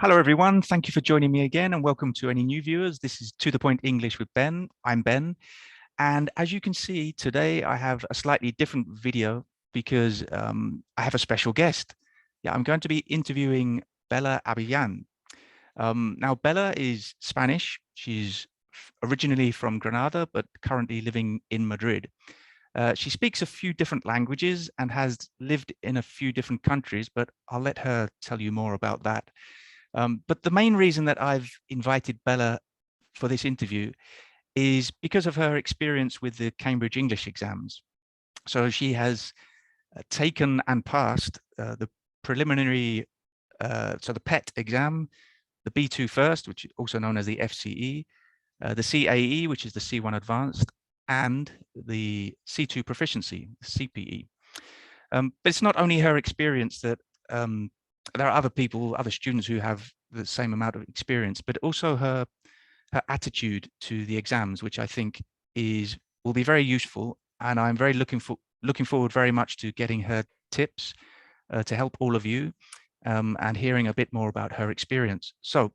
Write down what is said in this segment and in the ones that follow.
Hello, everyone. Thank you for joining me again and welcome to any new viewers. This is To The Point English with Ben. I'm Ben. And as you can see, today I have a slightly different video because I have a special guest. Yeah, I'm going to be interviewing Bella Abellan. Now, Bella is Spanish. She's originally from Granada, but currently living in Madrid. She speaks a few different languages and has lived in a few different countries, but I'll let her tell you more about that. But the main reason that I've invited Bella for this interview is because of her experience with the Cambridge English exams. So she has taken and passed the preliminary, so the PET exam, the B2 first, which is also known as the FCE, the CAE, which is the C1 advanced, and the C2 Proficiency, CPE. But it's not only her experience that there are other people, other students who have the same amount of experience, but also her attitude to the exams, which I think will be very useful. And I'm very looking forward very much to getting her tips to help all of you and hearing a bit more about her experience. So,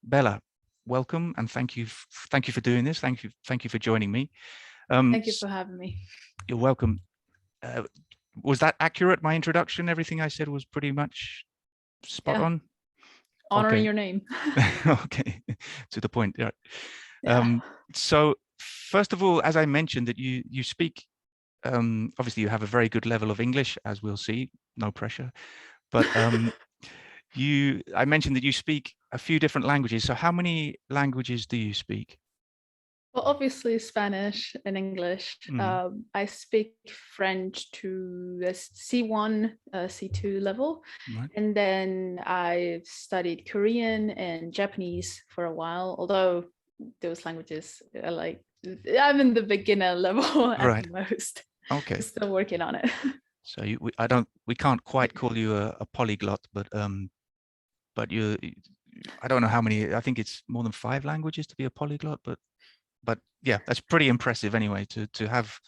Bella, welcome and thank you for doing this. Thank you for joining me. Thank you for having me. You're welcome. Was that accurate, my introduction? Everything I said was pretty much spot on? Honoring your name. Okay, to the point. Yeah. So first of all, as I mentioned, that you speak, obviously you have a very good level of English, as we'll see, no pressure. But I mentioned that you speak a few different languages. So how many languages do you speak? Well, obviously Spanish and English. I speak French to the C1, C2 level. Right. And then I've studied Korean and Japanese for a while, although those languages are like, I'm in the beginner level at the most. Okay. Still working on it. So we can't quite call you a polyglot, but you, I don't know how many, I think it's more than 5 languages to be a polyglot, but yeah, that's pretty impressive anyway, to have,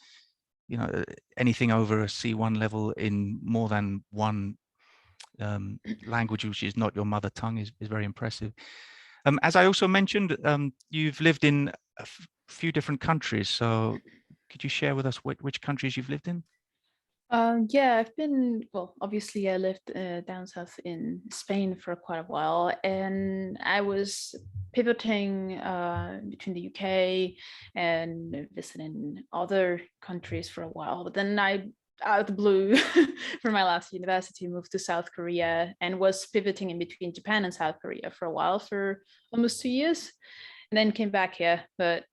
anything over a C1 level in more than one language, which is not your mother tongue, is very impressive. As I also mentioned, you've lived in a few different countries. So could you share with us which countries you've lived in? Yeah, I've been, well, obviously I lived down south in Spain for quite a while, and I was pivoting between the UK and visiting other countries for a while. But then I, out of the blue, for my last university, moved to South Korea and was pivoting in between Japan and South Korea for a while, for almost 2 years, and then came back here. But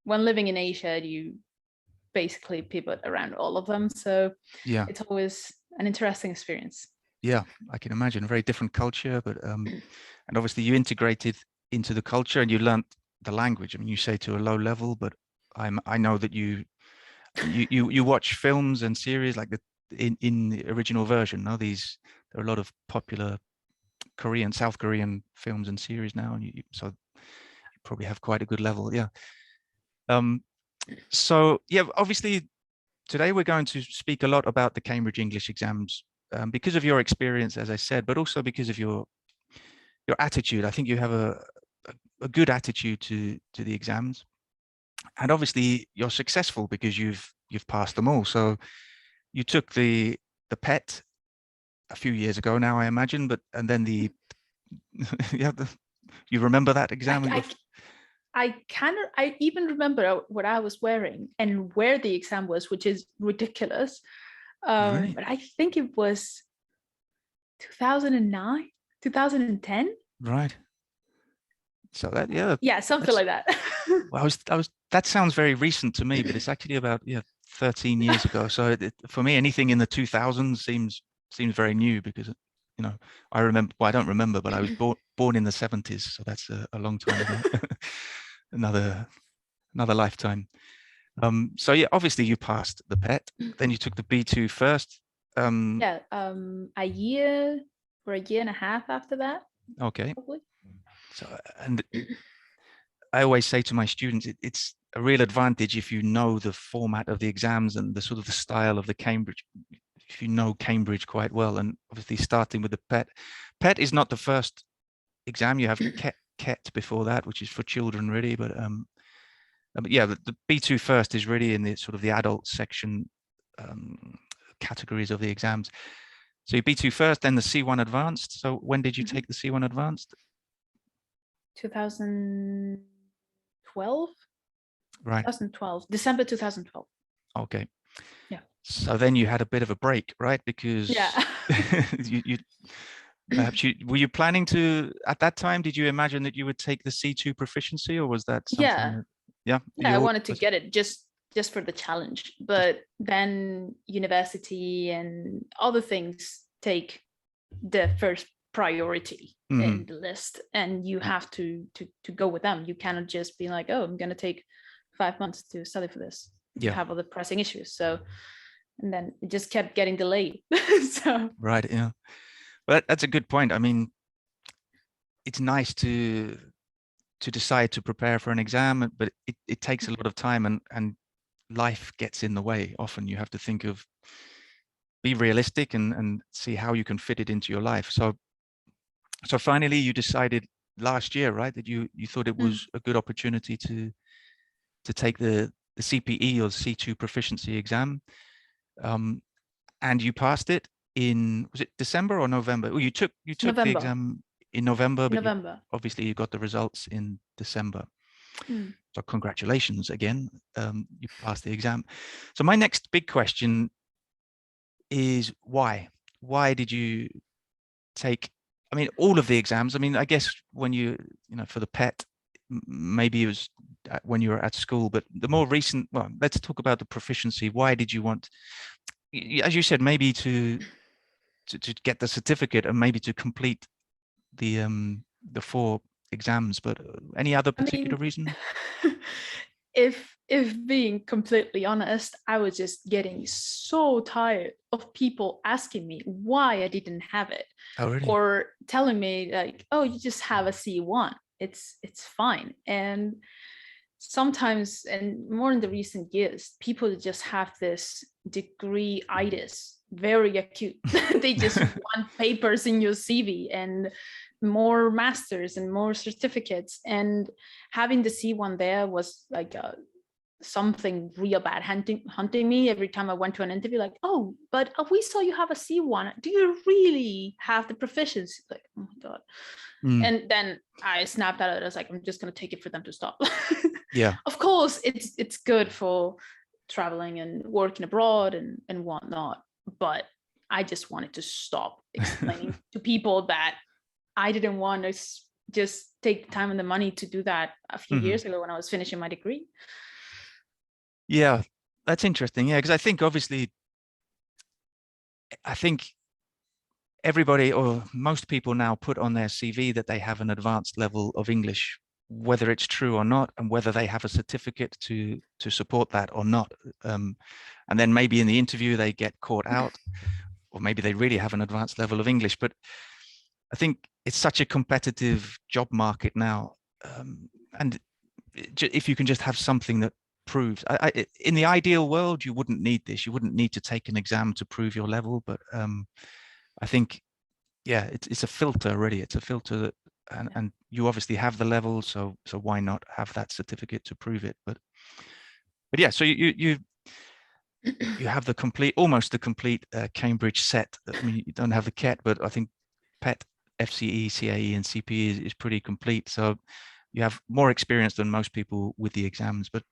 when living in Asia, you basically pivot around all of them. So yeah, it's always an interesting experience. Yeah, I can imagine. A very different culture, but and obviously you integrated into the culture and you learned the language. I mean, you say to a low level, but I know that you watch films and series like in the original version. Now there are a lot of popular South Korean films and series now, and so you probably have quite a good level. Yeah. So yeah, obviously today we're going to speak a lot about the Cambridge English exams because of your experience, as I said, but also because of your attitude. I think you have a good attitude to the exams, and obviously you're successful because you've passed them all. So you took the PET a few years ago now, I imagine, and then the yeah, you remember that exam? I even remember what I was wearing and where the exam was, which is ridiculous. Right. But I think it was 2009, 2010. Right. So that, yeah, something like that. Well, that sounds very recent to me, but it's actually about 13 years ago. So for me, anything in the 2000s seems very new because I remember. Well, I don't remember, but I was born in the 70s, so that's a long time ago. another lifetime. So yeah, obviously you passed the PET, then you took the B2 first. Yeah, a year or a year and a half after that. Okay. Probably. So, and I always say to my students, it's a real advantage if you know the format of the exams and the sort of the style of the Cambridge, if you know Cambridge quite well. And obviously starting with the PET. PET is not the first exam. You have CAE before that, which is for children really, but yeah, the B2 first is really in the sort of the adult section categories of the exams. So you B2 first, then the C1 advanced. So when did you take the C1 advanced? 2012. Right. 2012, December 2012. Okay. Yeah. So then you had a bit of a break, right? Because Yeah. you perhaps were you planning to, at that time, did you imagine that you would take the C2 proficiency, or was that something Yeah. that, yeah, Yeah, I you wanted to get it just for the challenge, just, but then university and other things take the first priority in the list, and you have to go with them. You cannot just be like, oh, I'm going to take 5 months to study for this. You yeah, have other pressing issues. So, and then it just kept getting delayed. So right, yeah. But that's a good point. I mean, it's nice to decide to prepare for an exam, but it takes a lot of time, and life gets in the way. Often you have to think of, be realistic and see how you can fit it into your life. So finally you decided last year, right, that you thought it was a good opportunity to take the CPE or C2 proficiency exam, and you passed it in, was it December or November? Well, you took the November. exam in November, but November. obviously you got the results in December. Mm. So congratulations again, you passed the exam. So my next big question is why? Why did you take, I mean, all of the exams? I mean, I guess when you know, for the PET, maybe it was when you were at school, but the more recent, well, let's talk about the proficiency. Why did you want, as you said, maybe to get the certificate and maybe to complete the 4 exams, but any other I particular mean, reason? if being completely honest, I was just getting so tired of people asking me why I didn't have it, Oh, really? or telling me like, "Oh, you just have a C1. It's fine." And sometimes, and more in the recent years, people just have this degree-itis, very acute. They just want papers in your CV and more masters and more certificates. And having the C1 there was like something real bad hunting me every time I went to an interview. Like, oh, but we saw you have a C1. Do you really have the proficiency? Like, oh my god. And then I snapped at it. I was like, I'm just going to take it for them to stop. Yeah. Of course, it's good for traveling and working abroad and whatnot, but I just wanted to stop explaining to people that I didn't want to just take the time and the money to do that a few years ago when I was finishing my degree. Yeah, that's interesting. Yeah, because I think obviously, I think everybody or most people now put on their CV that they have an advanced level of English, whether it's true or not, and whether they have a certificate to support that or not. And then maybe in the interview they get caught out, or maybe they really have an advanced level of English. But I think it's such a competitive job market now, and if you can just have something that proves, in the ideal world, you wouldn't need this. You wouldn't need to take an exam to prove your level. But I think, yeah, it's a filter, really. It's a filter that, and you obviously have the level, so why not have that certificate to prove it? But yeah, so you have the complete, almost the complete Cambridge set. I mean, you don't have the CAT, but I think PET, FCE, CAE, and CPE is pretty complete. So you have more experience than most people with the exams. But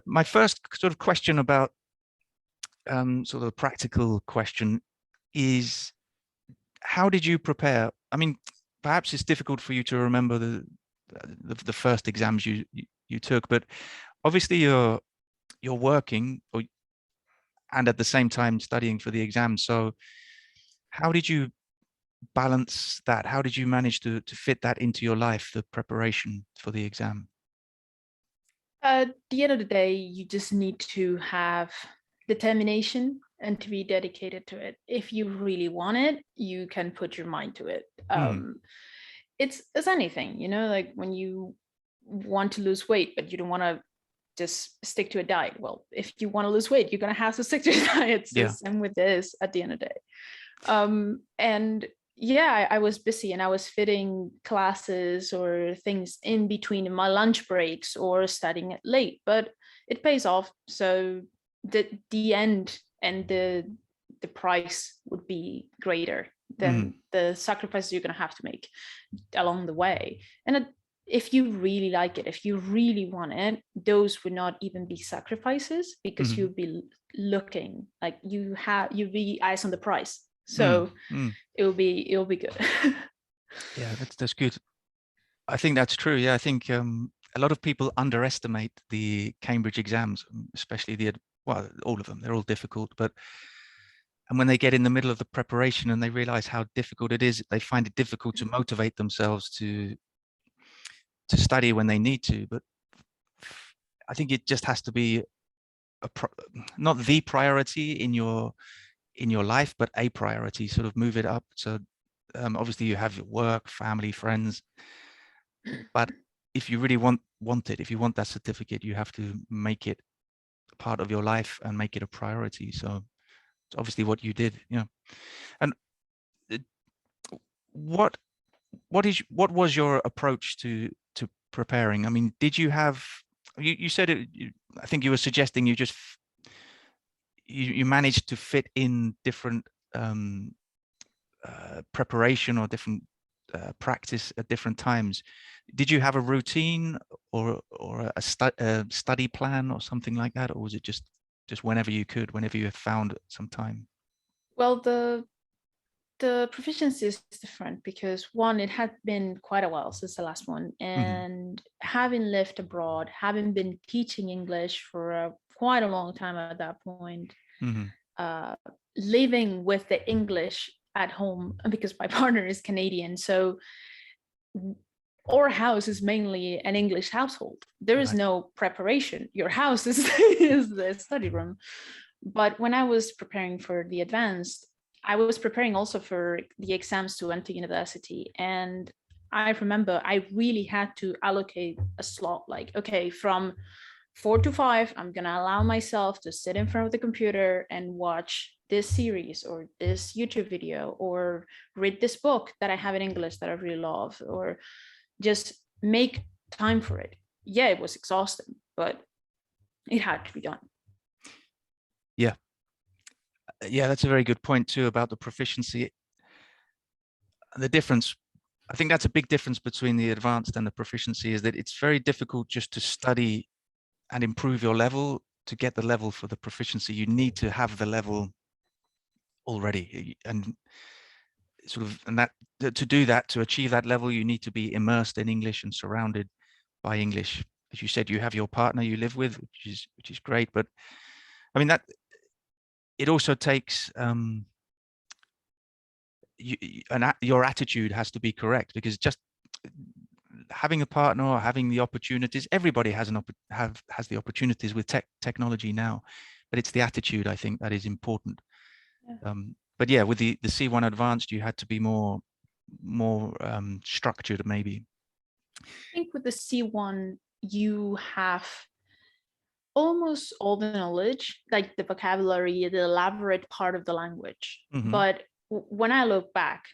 my first sort of question about sort of a practical question is, how did you prepare? I mean, perhaps it's difficult for you to remember the first exams you took, but obviously you're working, and at the same time studying for the exam. So how did you balance that? How did you manage to fit that into your life, the preparation for the exam? At the end of the day, you just need to have determination and to be dedicated to it. If you really want it, you can put your mind to it. It's as anything, like when you want to lose weight, but you don't want to just stick to a diet. Well, if you want to lose weight, you're going to have to stick to a diet. So Yeah. same with this at the end of the day. And yeah, I was busy and I was fitting classes or things in between my lunch breaks or studying it late, but it pays off. So the end and the price would be greater Mm, than the sacrifices you're going to have to make along the way. And if you really like it, if you really want it, those would not even be sacrifices, because mm, you'd be looking like you'd be eyes on the price. mm, So mm. it'll be good. Yeah, that's good. I think that's true. Yeah, I think a lot of people underestimate the Cambridge exams, especially well, all of them. They're all difficult, but and when they get in the middle of the preparation and they realize how difficult it is, they find it difficult to motivate themselves to study when they need to. But I think it just has to be not the priority in your life, but a priority. Sort of move it up. So obviously you have your work, family, friends, but if you really want it, if you want that certificate, you have to make it part of your life and make it a priority. So it's obviously what you did. Yeah. And uh, what what was your approach to preparing? I mean, did you have you said it, I think you were suggesting you just you managed to fit in different preparation or different practice at different times. Did you have a routine or a study plan or something like that, or was it just whenever you could, whenever you found some time? Well, the proficiency is different because one, it had been quite a while since the last one, Mm-hmm, and having lived abroad, having been teaching English for quite a long time at that point, mm-hmm, uh, living with the English at home because my partner is Canadian, so our house is mainly an English household. There is right. no preparation. Your house is, is the study room. But when I was preparing for the advanced, I was preparing also for the exams to enter university. And I remember I really had to allocate a slot, like, okay, from 4 to 5, I'm going to allow myself to sit in front of the computer and watch this series or this YouTube video or read this book that I have in English that I really love, or just make time for it. Yeah, it was exhausting, but it had to be done. Yeah, yeah, that's a very good point too about the proficiency. The difference, I think that's a big difference between the advanced and the proficiency, is that it's very difficult just to study and improve your level to get the level for the proficiency. You need to have the level already, and sort of, and that to do that, to achieve that level, you need to be immersed in English and surrounded by English. As you said, you have your partner you live with, which is great, but I mean that it also takes your attitude has to be correct, because just having a partner or having the opportunities, everybody has has the opportunities with technology now, but it's the attitude, I think, that is important. Yeah. But yeah, with the C1 advanced, you had to be more structured, maybe. I think with the C1, you have almost all the knowledge, like the vocabulary, the elaborate part of the language. Mm-hmm, But when I look back,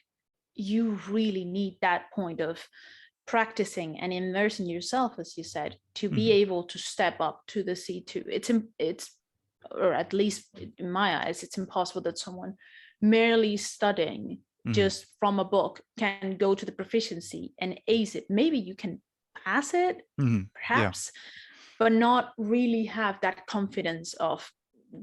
you really need that point of practicing and immersing yourself, as you said, to be mm-hmm, able to step up to the C2. It's or at least in my eyes, it's impossible that someone merely studying mm-hmm, just from a book can go to the proficiency and ace it. Maybe you can pass it, mm-hmm. Yeah. perhaps, but not really have that confidence of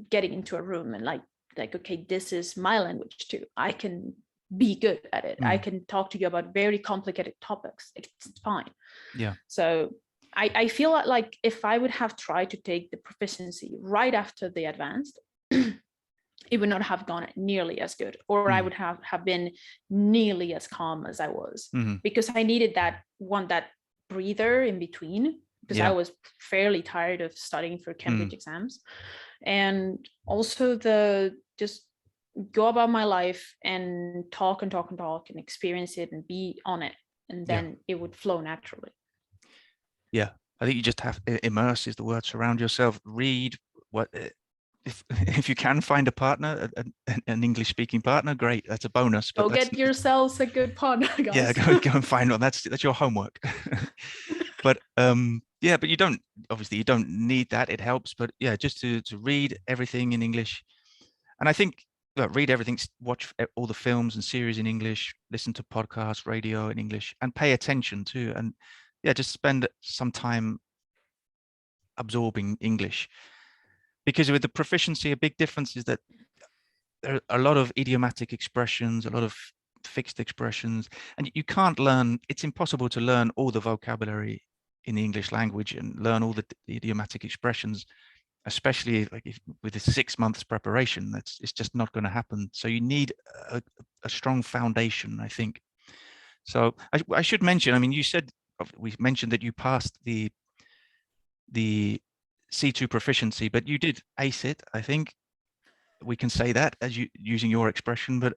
getting into a room and like, okay, this is my language too. I can be good at it. I Mm, can talk to you about very complicated topics. It's fine. yeah. So I feel like if I would have tried to take the proficiency right after the advanced, it would not have gone nearly as good, or I Mm, would have been nearly as calm as I was, mm-hmm, because I needed that breather in between, because I yeah. was fairly tired of studying for Cambridge Mm, exams. And also the just go about my life and talk and talk and talk and experience it and be on it, and yeah. then it would flow naturally. Yeah. I think you just have immerse is the word. Surround yourself. Read what if you can find a partner, an English speaking partner, great. That's a bonus. But Go that's get yourselves a good partner, yeah, guys. go and find one. That's your homework. But yeah, but you don't obviously you don't need that. It helps, but yeah, just to read everything in English. And I think read everything, watch all the films and series in English, listen to podcasts, radio in English, and pay attention too. And yeah, just spend some time absorbing English. Because with the proficiency, a big difference is that there are a lot of idiomatic expressions, a lot of fixed expressions, and you can't learn, it's impossible to learn all the vocabulary in the English language and learn all the idiomatic expressions, especially like with a 6 months preparation. It's just not going to happen. So you need a strong foundation, I think. So I should mention, I mean, you said, we mentioned that you passed the C2 proficiency, but you did ace it, I think. We can say that as you using your expression, but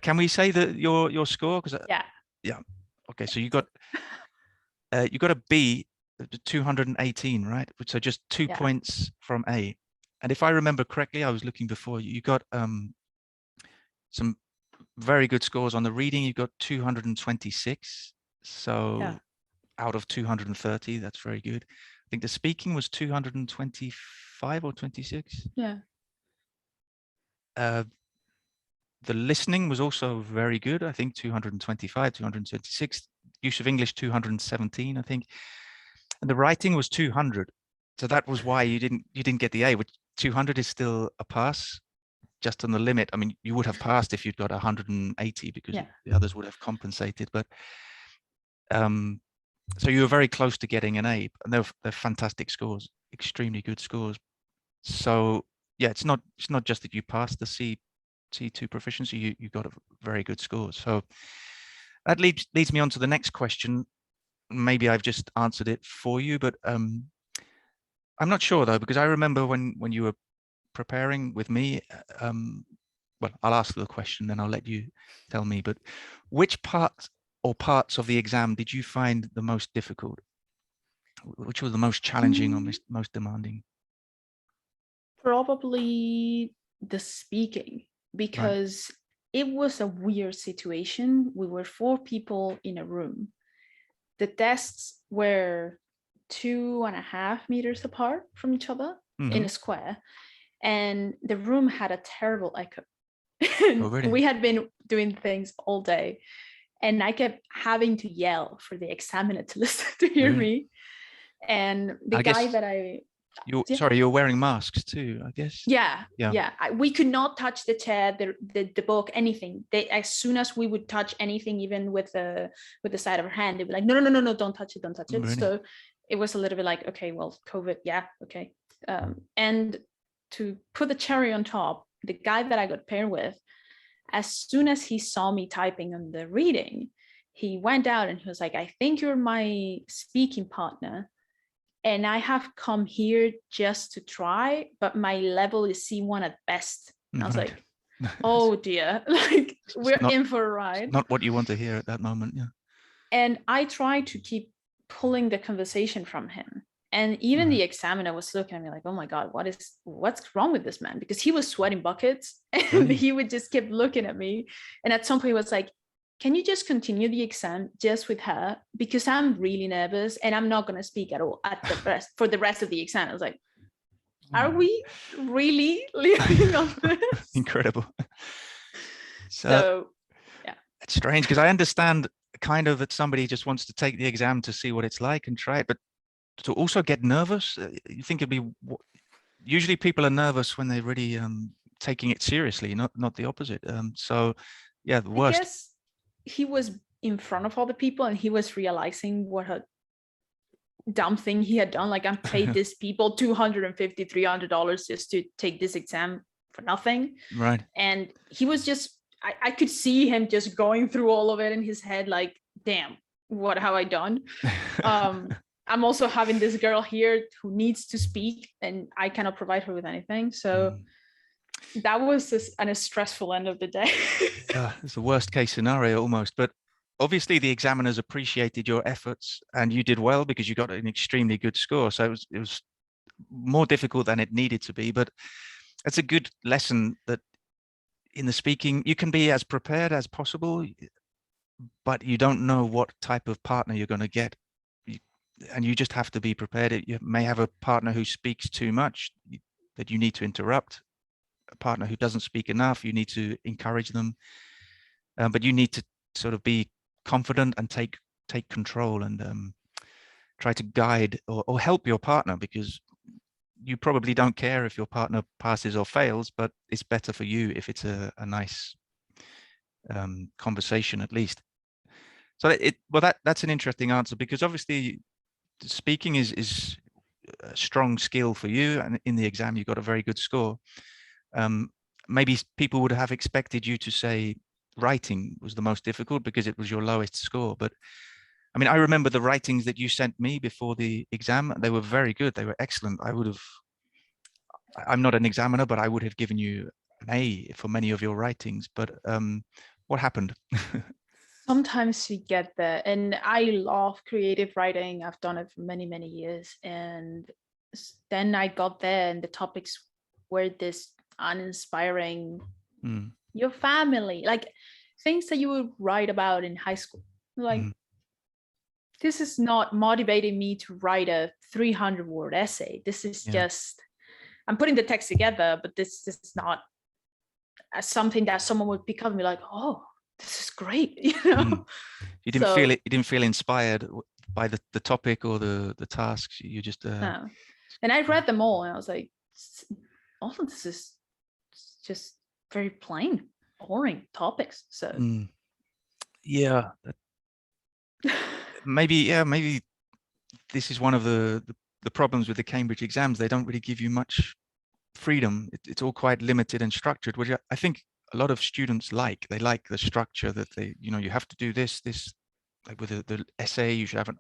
can we say that your score? Because Yeah. yeah, okay. So you got a B, 218, right? So just 2 points from A. And if I remember correctly, I was looking before. You got some very good scores on the reading. You got 226. So out of 230, that's very good. I think the speaking was 225 or 26. Yeah. The listening was also very good. I think 225, 226. Use of English 217, I think. And the writing was 200. So that was why you didn't get the A, which 200 is still a pass, just on the limit. I mean, you would have passed if you'd got 180 because the others would have compensated. But so you were very close to getting an A, and they're fantastic scores, extremely good scores. So yeah, it's not just that you passed the C2 proficiency, you got a very good score. So that leads me on to the next question. Maybe I've just answered it for you, but I'm not sure though, because I remember when you were preparing with me, well, I'll ask the question, then I'll let you tell me, but which parts of the exam did you find the most difficult? Which was the most challenging or most demanding? Probably the speaking, because it was a weird situation. We were 4 people in a room. The desks were 2.5 meters apart from each other in a square, and the room had a terrible echo. And we had been doing things all day, and I kept having to yell for the examiner to listen to hear me. And the guy that you're wearing masks too, I guess. Yeah. We could not touch the chair, the book, anything. As soon as we would touch anything, even with the side of our hand, they'd be like, no, don't touch it, don't touch it. Really? So it was a little bit like, okay, well, COVID, yeah, okay. And to put the cherry on top, the guy that I got paired with, as soon as he saw me typing on the reading, he went out and he was like, I think you're my speaking partner, and I have come here just to try, but my level is C1 at best. And I was like, oh dear, like we're in for a ride. Not what you want to hear at that moment. Yeah. And I tried to keep pulling the conversation from him. And even the examiner was looking at me like, oh my God, what's wrong with this man? Because he was sweating buckets and he would just keep looking at me. And at some point he was like, can you just continue the exam just with her? Because I'm really nervous and I'm not going to speak at all for the rest of the exam. I was like, are we really living on this? Incredible. So yeah, it's strange because I understand kind of that somebody just wants to take the exam to see what it's like and try it, but to also get nervous, you think it'd be, usually people are nervous when they're really taking it seriously, not the opposite. So yeah, the worst. I guess he was in front of all the people and he was realizing what a dumb thing he had done. Like, I paid these people $250, $300 just to take this exam for nothing. Right. And he was just, I could see him just going through all of it in his head, like, damn, what have I done? I'm also having this girl here who needs to speak and I cannot provide her with anything. So that was a stressful end of the day. It's the worst case scenario almost, but obviously the examiners appreciated your efforts and you did well because you got an extremely good score. So it was more difficult than it needed to be. But it's a good lesson that in the speaking, you can be as prepared as possible, but you don't know what type of partner you're going to get. And you just have to be prepared. You may have a partner who speaks too much that you need to interrupt, a partner who doesn't speak enough, you need to encourage them. But you need to sort of be confident and take control and try to guide or help your partner, because you probably don't care if your partner passes or fails, but it's better for you if it's a nice conversation at least. So that's an interesting answer, because obviously speaking is a strong skill for you, and in the exam you got a very good score. Maybe people would have expected you to say writing was the most difficult because it was your lowest score, but I mean, I remember the writings that you sent me before the exam. They were very good. They were excellent. I'm not an examiner, but I would have given you an A for many of your writings. But what happened? Sometimes you get there, and I love creative writing. I've done it for many, many years. And then I got there and the topics were this uninspiring, your family, like things that you would write about in high school. Like, this is not motivating me to write a 300-word essay. This is just, I'm putting the text together, but this is not something that someone would pick up and be like, oh, this is great. You know, you didn't feel it. You didn't feel inspired by the topic or the tasks. You just no. And I read them all, and I was like, all of this is just very plain, boring topics. So yeah, maybe this is one of the problems with the Cambridge exams. They don't really give you much freedom. It's all quite limited and structured, which I think a lot of students like. They like the structure that they, you have to do this, like with the essay, you should have an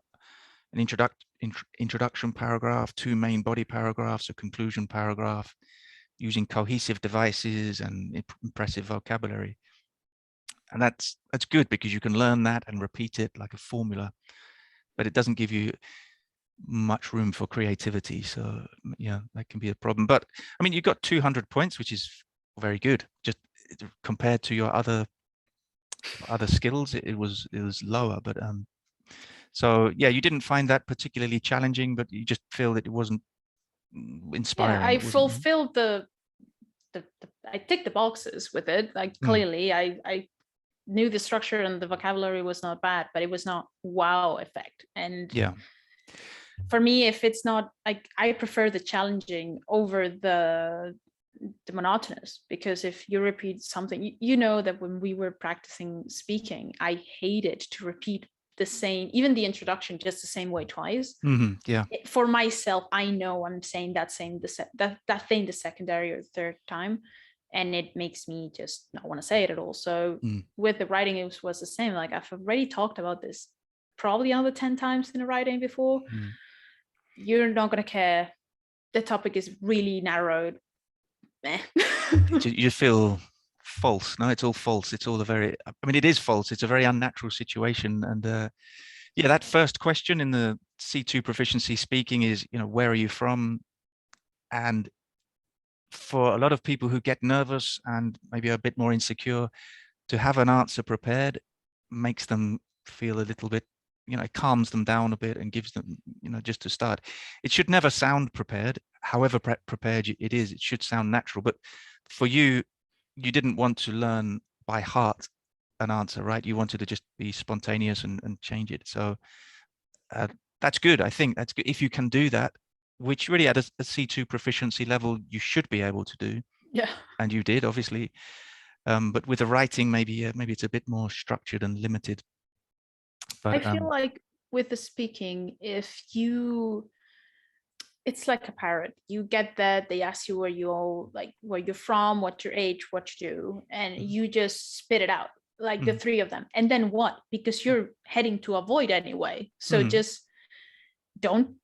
introduction paragraph, 2 main body paragraphs, a conclusion paragraph, using cohesive devices and impressive vocabulary. And that's good, because you can learn that and repeat it like a formula, but it doesn't give you much room for creativity. So yeah, that can be a problem. But I mean, you got 200 points, which is very good. Just compared to your other skills, it was lower. But so yeah, you didn't find that particularly challenging, but you just feel that it wasn't inspiring. Yeah, I fulfilled the I ticked the boxes with it. Like, clearly I knew the structure and the vocabulary was not bad, but it was not wow effect. And yeah, for me, if it's not, like, I prefer the challenging over the monotonous, because if you repeat something, you know that when we were practicing speaking, I hated to repeat the same, even the introduction, just the same way twice. yeah. For myself, I know I'm saying that thing the secondary or third time, and it makes me just not want to say it at all. So with the writing, it was the same. Like, I've already talked about this probably another 10 times in the writing before. You're not going to care. The topic is really narrowed. You feel false. No, it's all false. It's all it is false. It's a very unnatural situation. And yeah, that first question in the C2 Proficiency speaking is, where are you from? And for a lot of people who get nervous and maybe are a bit more insecure, to have an answer prepared makes them feel a little bit, it calms them down a bit and gives them, just to start. It should never sound prepared. However prepared it is, it should sound natural. But for you, you didn't want to learn by heart an answer, right? You wanted to just be spontaneous and change it. So that's good. I think that's good. If you can do that, which really at a C2 proficiency level, you should be able to do. Yeah. And you did, obviously. But with the writing, maybe it's a bit more structured and limited. But I feel like with the speaking, it's like a parrot. You get that, they ask you where you're from, what's your age, what you do, and you just spit it out, like the 3 of them. And then what? Because you're heading to avoid anyway. So just don't,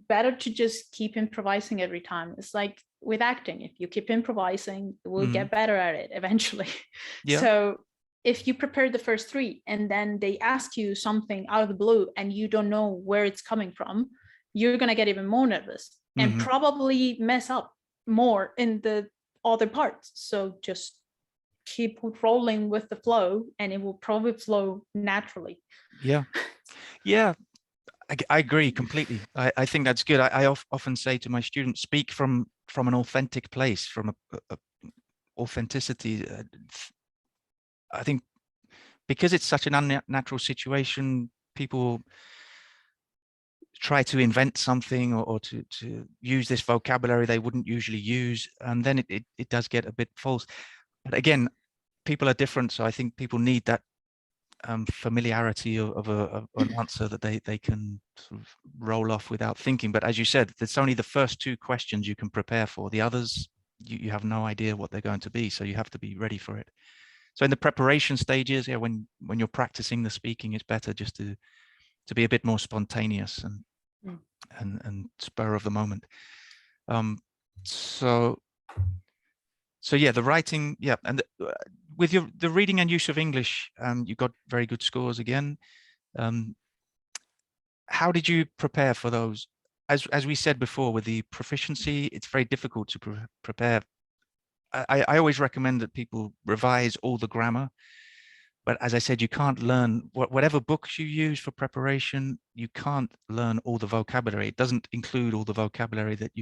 better to just keep improvising every time. It's like with acting, if you keep improvising, you will get better at it eventually. Yeah. So if you prepare the first 3 and then they ask you something out of the blue and you don't know where it's coming from, you're going to get even more nervous and probably mess up more in the other parts. So just keep rolling with the flow and it will probably flow naturally. Yeah. Yeah. I agree completely. I think that's good. I often say to my students, speak from an authentic place, from a authenticity. I think because it's such an unnatural situation, people try to invent something or to use this vocabulary they wouldn't usually use, and then it does get a bit false. But again, people are different, so I think people need that familiarity of an answer that they can sort of roll off without thinking. But as you said, it's only the first two questions you can prepare for. The others, you have no idea what they're going to be, so you have to be ready for it. So in the preparation stages, yeah, when you're practicing the speaking, it's better just to be a bit more spontaneous and spur of the moment. So yeah, the writing, yeah, and with the reading and use of English, you got very good scores again. How did you prepare for those? As we said before, with the proficiency, it's very difficult to prepare. I always recommend that people revise all the grammar, but as I said, you can't learn whatever books you use for preparation. You can't learn all the vocabulary. It doesn't include all the vocabulary that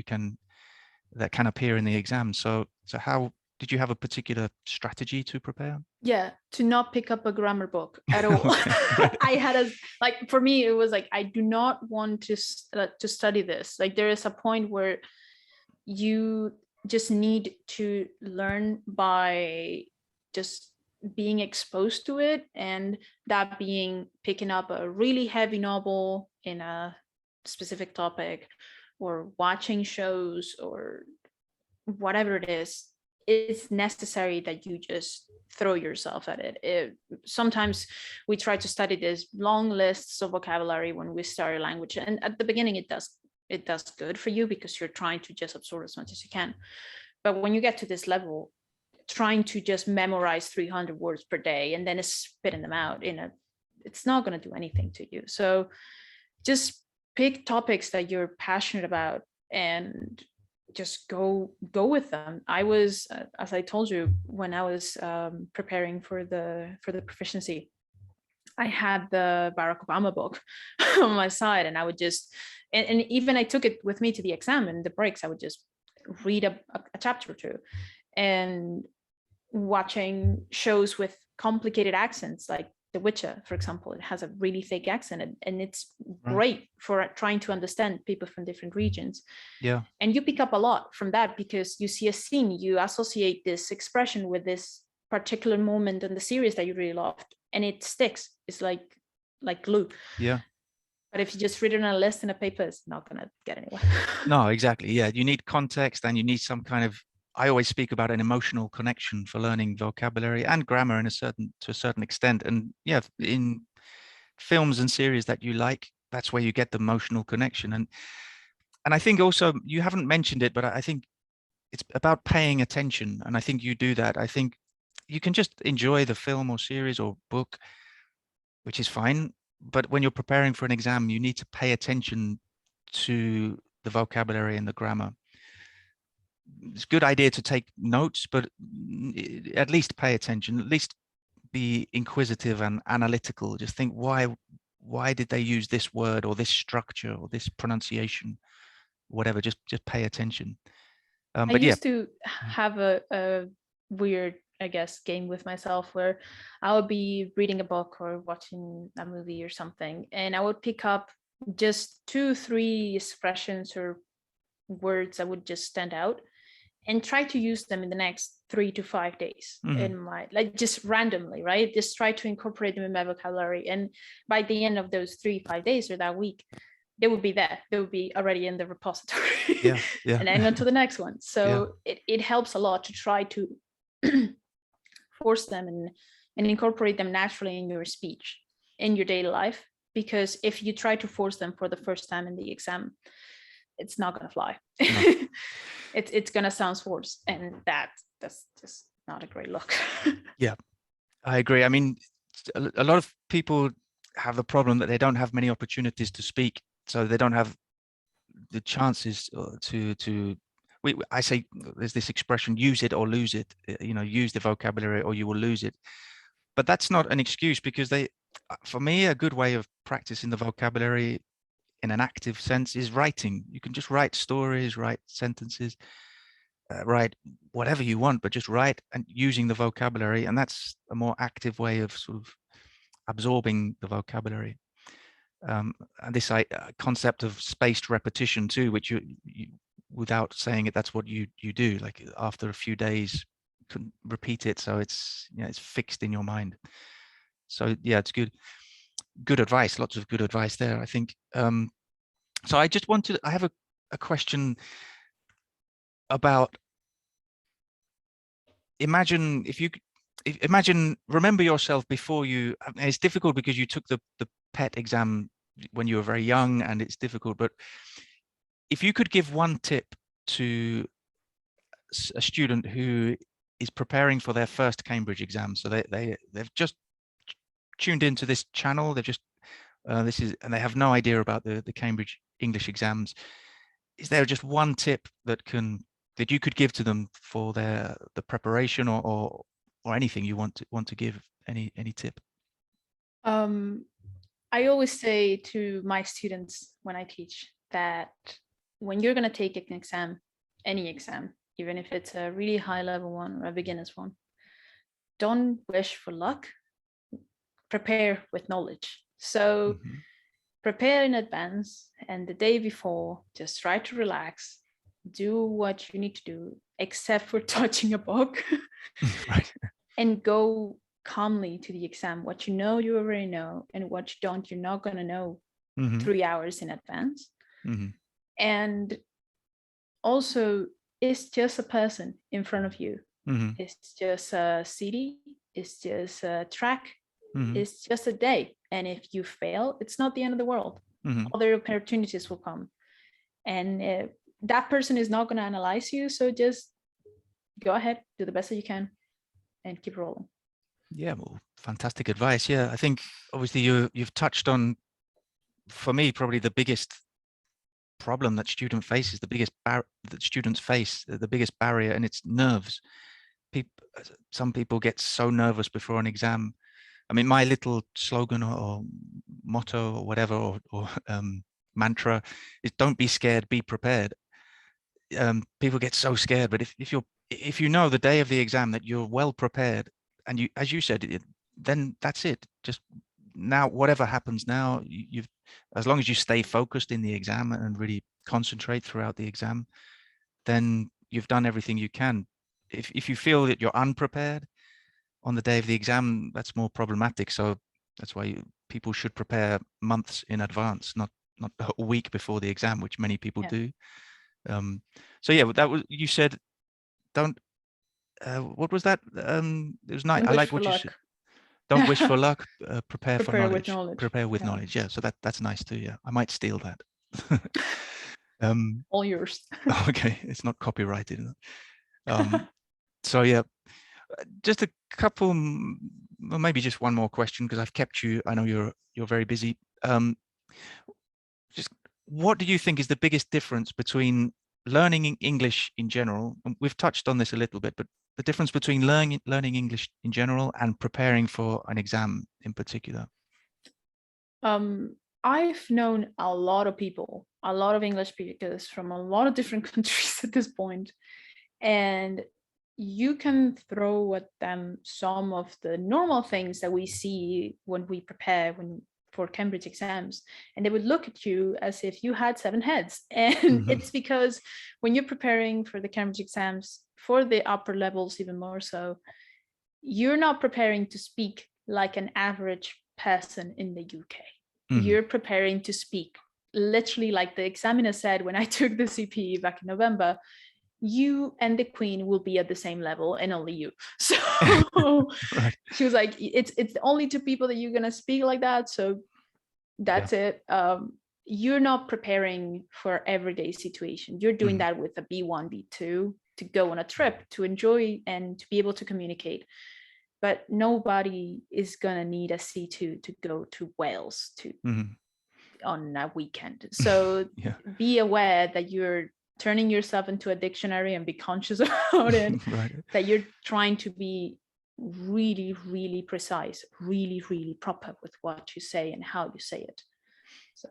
can appear in the exam. So how did you have a particular strategy to prepare? Yeah, to not pick up a grammar book at all. Okay, right. I had for me, it was like, I do not want to study this. Like, there is a point where you just need to learn by just being exposed to it, and that being picking up a really heavy novel in a specific topic, or watching shows, or whatever it is. It's necessary that you just throw yourself at it. Sometimes we try to study these long lists of vocabulary when we start a language, and at the beginning it does good for you because you're trying to just absorb as much as you can. But when you get to this level, trying to just memorize 300 words per day and then spitting them out it's not going to do anything to you. So just pick topics that you're passionate about and just go with them. I was, as I told you, when I was preparing for the proficiency, I had the Barack Obama book on my side, and I would just, and even I took it with me to the exam. In the breaks, I would just read a chapter or two, and watching shows with complicated accents, like The Witcher, for example. It has a really thick accent, and it's great for trying to understand people from different regions. Yeah. And you pick up a lot from that because you see a scene, you associate this expression with this particular moment in the series that you really loved, and it sticks. It's like glue. Yeah. But if you just read it on a list in a paper, it's not going to get anywhere. No, exactly. Yeah, you need context, and you need some kind of, I always speak about an emotional connection for learning vocabulary and grammar to a certain extent. And yeah, in films and series that you like, that's where you get the emotional connection. And I think also, you haven't mentioned it, but I think it's about paying attention. And I think you do that. I think you can just enjoy the film or series or book, which is fine. But when you're preparing for an exam, you need to pay attention to the vocabulary and the grammar. It's a good idea to take notes, but at least pay attention, at least be inquisitive and analytical. Just think, why did they use this word or this structure or this pronunciation, whatever. Just pay attention. I But used to have a weird, I guess, game with myself where I would be reading a book or watching a movie or something, and I would pick up just 2-3 expressions or words that would just stand out, and try to use them in the next 3 to 5 days in my, like, just randomly, right? Just try to incorporate them in my vocabulary. And by the end of those 3-5 days or that week, they would be there. They would be already in the repository. yeah. And then on to the next one. So it helps a lot to try to force them and incorporate them naturally in your speech, in your daily life. Because if you try to force them for the first time in the exam, it's not going to fly. No. It's going to sound forced, and that's just not a great look. Yeah, I agree. I mean, a lot of people have the problem that they don't have many opportunities to speak, so they don't have the chances I say there's this expression, use it or lose it. Use the vocabulary or you will lose it. But that's not an excuse, because for me, a good way of practicing the vocabulary in an active sense is writing. You can just write stories, write sentences, write whatever you want, but just write and using the vocabulary. And that's a more active way of sort of absorbing the vocabulary. And this concept of spaced repetition too, which you without saying it, that's what you do. Like after a few days, you can repeat it, so it's it's fixed in your mind. So yeah, it's good advice. Lots of good advice there, I think. So I have a question about, imagine remember yourself before you, and it's difficult because you took the PET exam when you were very young, and it's difficult, but if you could give one tip to a student who is preparing for their first Cambridge exam, so they've just tuned into this channel, they've just and they have no idea about the Cambridge English exams, is there just one tip that you could give to them for the preparation, or anything you want to give, any tip? I always say to my students when I teach that when you're going to take an exam, any exam, even if it's a really high level one or a beginner's one, don't wish for luck, prepare with knowledge. So prepare in advance, and the day before, just try to relax, do what you need to do, except for touching a book, Right. and go calmly to the exam. What you know, you already know, and what you don't, you're not going to know 3 hours in advance. And also, it's just a person in front of you. It's just a city, it's just a track, it's just a day. And if you fail, it's not the end of the world. Other opportunities will come. And that person is not going to analyze you. So just go ahead, do the best that you can, and keep rolling. Yeah, well, fantastic advice. Yeah, I think obviously you've touched on, for me, probably the biggest problem that students face, the biggest barrier, and it's nerves. Some people get so nervous before an exam. I mean, my little slogan or motto or whatever, or mantra is, don't be scared, be prepared. People get so scared, but if you know the day of the exam that you're well prepared, and you, as you said, then that's it. Just now, whatever happens now, you've, as long as you stay focused in the exam and really concentrate throughout the exam, then you've done everything you can. If you feel that you're unprepared on the day of the exam, that's more problematic. So that's why people should prepare months in advance, not a week before the exam, which many people do. So yeah, that was, you said, don't, what was that? It was nice. I like what you said. Don't wish for luck, prepare for knowledge. Prepare with knowledge. Yeah, so that's nice too. Yeah, I might steal that. All yours. Okay, it's not copyrighted. So yeah, just a couple, well, maybe just one more question, because I've kept you. I know you're very busy. Just what do you think is the biggest difference between learning English in general? And we've touched on this a little bit, but the difference between learning English in general and preparing for an exam in particular? I've known a lot of people, a lot of English speakers from a lot of different countries at this point, and you can throw at them some of the normal things that we see when we prepare for Cambridge exams, and they would look at you as if you had 7 heads. And it's because when you're preparing for the Cambridge exams, for the upper levels even more so, you're not preparing to speak like an average person in the UK. You're preparing to speak literally like the examiner said when I took the CPE back in November, you and the Queen will be at the same level, and only you. So right. She was like, it's the only 2 people that you're going to speak like that. So that's it. You're not preparing for everyday situation. You're doing that with a B1, B2 to go on a trip, to enjoy and to be able to communicate. But nobody is going to need a C2 to go to Wales to on a weekend. So Yeah. be aware that you're turning yourself into a dictionary, and be conscious about it. Right. That you're trying to be really, really precise, really, really proper with what you say and how you say it. So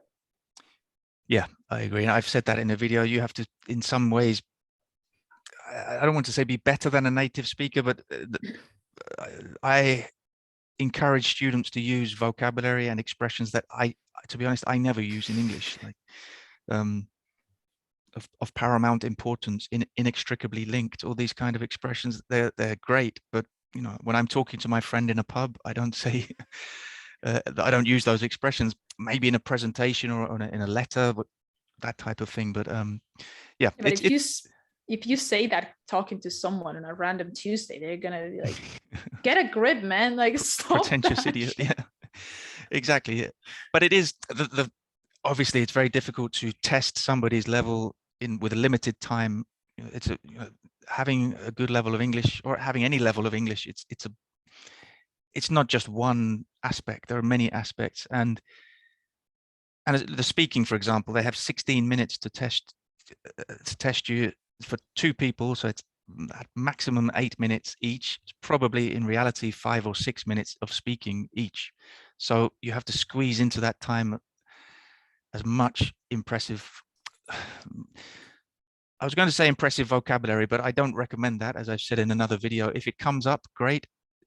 Yeah, I agree. And I've said that in a video. You have to, in some ways, I don't want to say be better than a native speaker, but I encourage students to use vocabulary and expressions that to be honest, I never use in English, like um, of paramount importance, inextricably linked, all these kind of expressions. They're great, but you know, when I'm talking to my friend in a pub, I don't say, I don't use those expressions. Maybe in a presentation or in a letter, but that type of thing. But yeah, but if you say that talking to someone on a random Tuesday, they're gonna be like, get a grip, man, like stop pretentious that. idiot. Yeah, exactly. But it is the obviously it's very difficult to test somebody's level in with a limited time. It's having a good level of English, or having any level of English. It's not just one aspect. There are many aspects, and the speaking, for example, they have 16 minutes to test you for two people, so it's at maximum 8 minutes each. It's probably in reality 5 or 6 minutes of speaking each. So you have to squeeze into that time as much impressive. I was going to say impressive vocabulary, but I don't recommend that. As I've said in another video, if it comes up, great.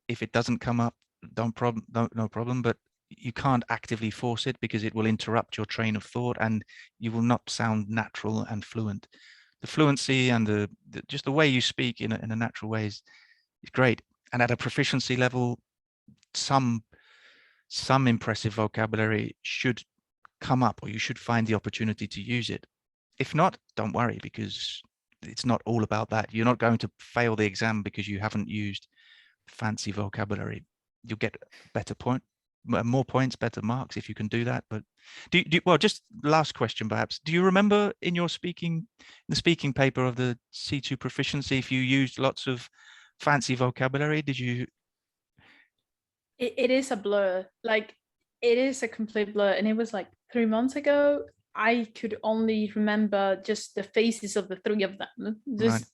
If it doesn't come up, no problem. But you can't actively force it, because it will interrupt your train of thought and you will not sound natural and fluent. The fluency and just the way you speak in a natural way is great. And at a proficiency level, some impressive vocabulary should come up, or you should find the opportunity to use it. If not, don't worry, because it's not all about that. You're not going to fail the exam because you haven't used fancy vocabulary. You'll get better more points, better marks if you can do that. But well, just last question perhaps. Do you remember in your the speaking paper of the C2 Proficiency, if you used lots of fancy vocabulary? Did you? It is a blur. Like, it is a complete blur. And it was like 3 months ago. I could only remember just the faces of the three of them, Right. just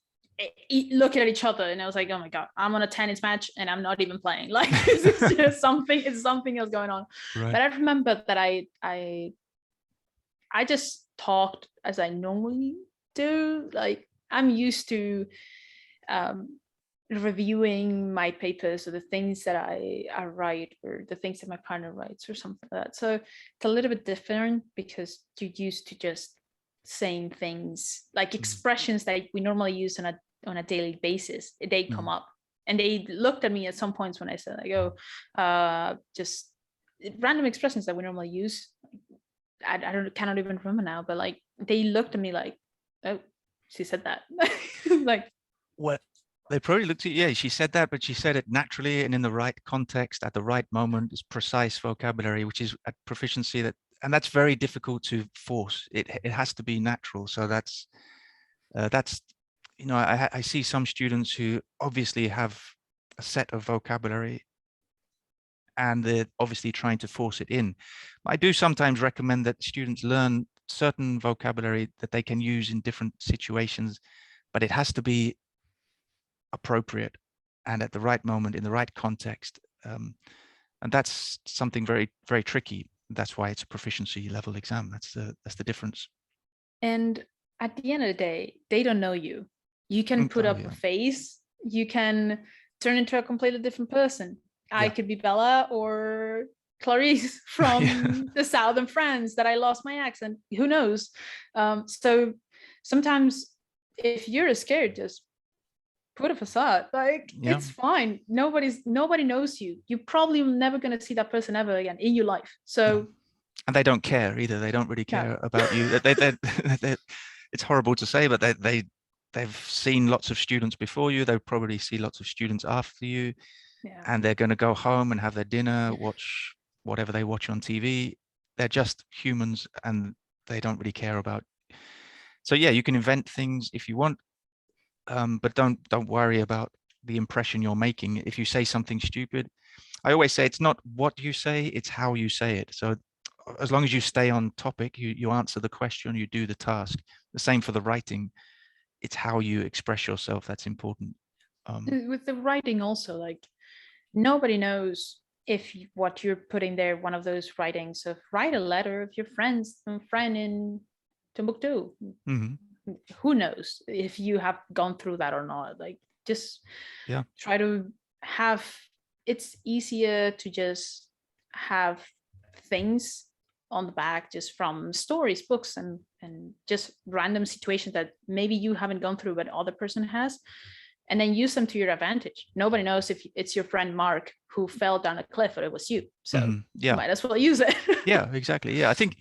looking at each other, and I was like, oh my god, I'm on a tennis match and I'm not even playing. Like, it's just something else going on. Right. But I remember that I just talked as I normally do. Like, I'm used to reviewing my papers, or the things that I write, or the things that my partner writes, or something like that. So it's a little bit different, because you're used to just saying things like expressions that we normally use on a daily basis. They come up, and they looked at me at some points when I said, like, oh, just random expressions that we normally use. I cannot even remember now, but like, they looked at me like, oh, she said that. Like, Well, they probably looked at, yeah, she said that, but she said it naturally and in the right context at the right moment. It's precise vocabulary, which is at proficiency, and that's very difficult to force. It has to be natural. So that's I see some students who obviously have a set of vocabulary, and they're obviously trying to force it in. I do sometimes recommend that students learn certain vocabulary that they can use in different situations, but it has to be appropriate and at the right moment in the right context. And that's something very, very tricky. That's why it's a proficiency level exam. That's the difference. and at the end of the day, they don't know you. You can put Oh up yeah, a face, you can turn into a completely different person. I yeah, could be Bella or Clarice yeah. from the southern France that I lost my accent. Who knows? So sometimes, if you're scared, just put a facade. Like, Yeah. it's fine. Nobody knows you. You're probably never gonna see that person ever again in your life. No. So And they don't care either. They don't really no. care about you. It's horrible to say, but they've seen lots of students before you. They'll probably see lots of students after you, Yeah. and they're going to go home and have their dinner, watch whatever they watch on TV. They're just humans, and they don't really care about. So yeah, you can invent things if you want, but don't worry about the impression you're making. If you say something stupid, I always say it's not what you say, it's how you say it. So as long as you stay on topic, you answer the question, you do the task. The same for the writing. It's how you express yourself that's important. With the writing also, like nobody knows if what you're putting there, one of those writings of write a letter of your friend in Timbuktu. Mhm. Who knows if you have gone through that or not? Like just Yeah. try to have, it's easier to just have things on the back just from stories, books, and just random situations that maybe you haven't gone through but other person has, and then use them to your advantage. Nobody knows if it's your friend Mark who fell down a cliff or it was you, so Yeah. might as well use it. Yeah, exactly. Yeah, I think,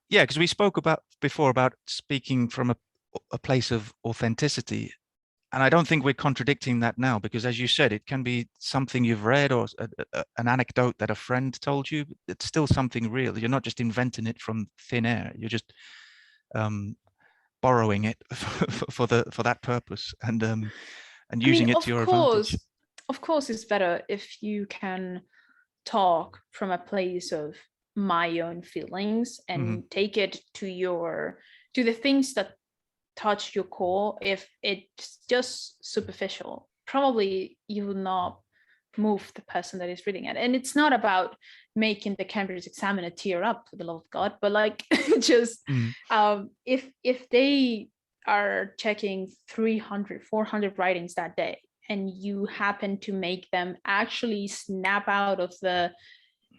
yeah, because we spoke about before about speaking from a place of authenticity. And I don't think we're contradicting that now, because as you said, it can be something you've read or an anecdote that a friend told you. It's still something real. You're not just inventing it from thin air. You're just borrowing it for that purpose, and I mean, using it to your advantage. of course, it's better if you can talk from a place of my own feelings Mm-hmm. and take it to the things that touch your core. If it's just superficial, probably you will not move the person that is reading it. And it's not about making the Cambridge examiner tear up, for the love of God, but like just if they are checking 300 400 writings that day and you happen to make them actually snap out of the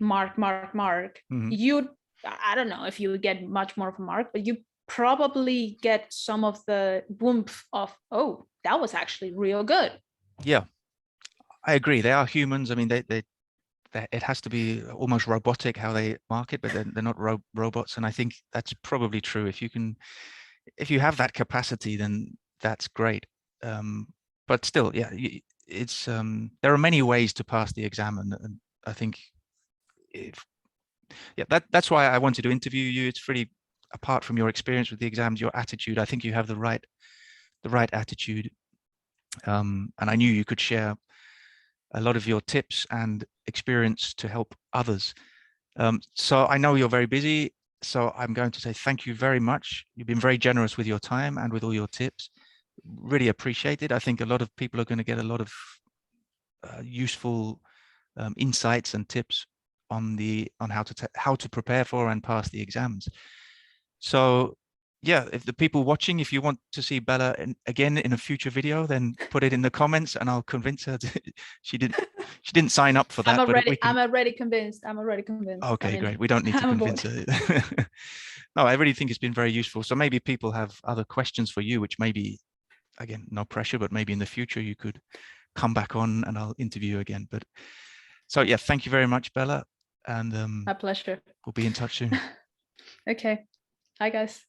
mark, Mm-hmm. you, I don't know if you would get much more of a mark, but you probably get some of the woomph of, oh, that was actually real good. Yeah, I agree. They are humans. I mean, it has to be almost robotic how they market, but they're not robots. And I think that's probably true. If you have that capacity, then that's great. But still, yeah, it's there are many ways to pass the exam, and I think if yeah, that's why I wanted to interview you. It's really apart from your experience with the exams, your attitude. I think you have the right attitude, and I knew you could share a lot of your tips and experience to help others. So I know you're very busy, so I'm going to say thank you very much. You've been very generous with your time and with all your tips. Really appreciate it. I think a lot of people are going to get a lot of useful insights and tips on how to prepare for and pass the exams. So yeah, if the people watching, if you want to see Bella again in a future video, then put it in the comments and I'll convince her to, she didn't sign up for that, but we can. I'm already convinced. I Okay, mean, great. We don't need to I'm convince aboard. her. No, I really think it's been very useful. So maybe people have other questions for you, which maybe, again, no pressure, but maybe in the future you could come back on and I'll interview you again. But so yeah, thank you very much, Bella. And My pleasure. we'll be in touch soon. Okay. Hi, guys.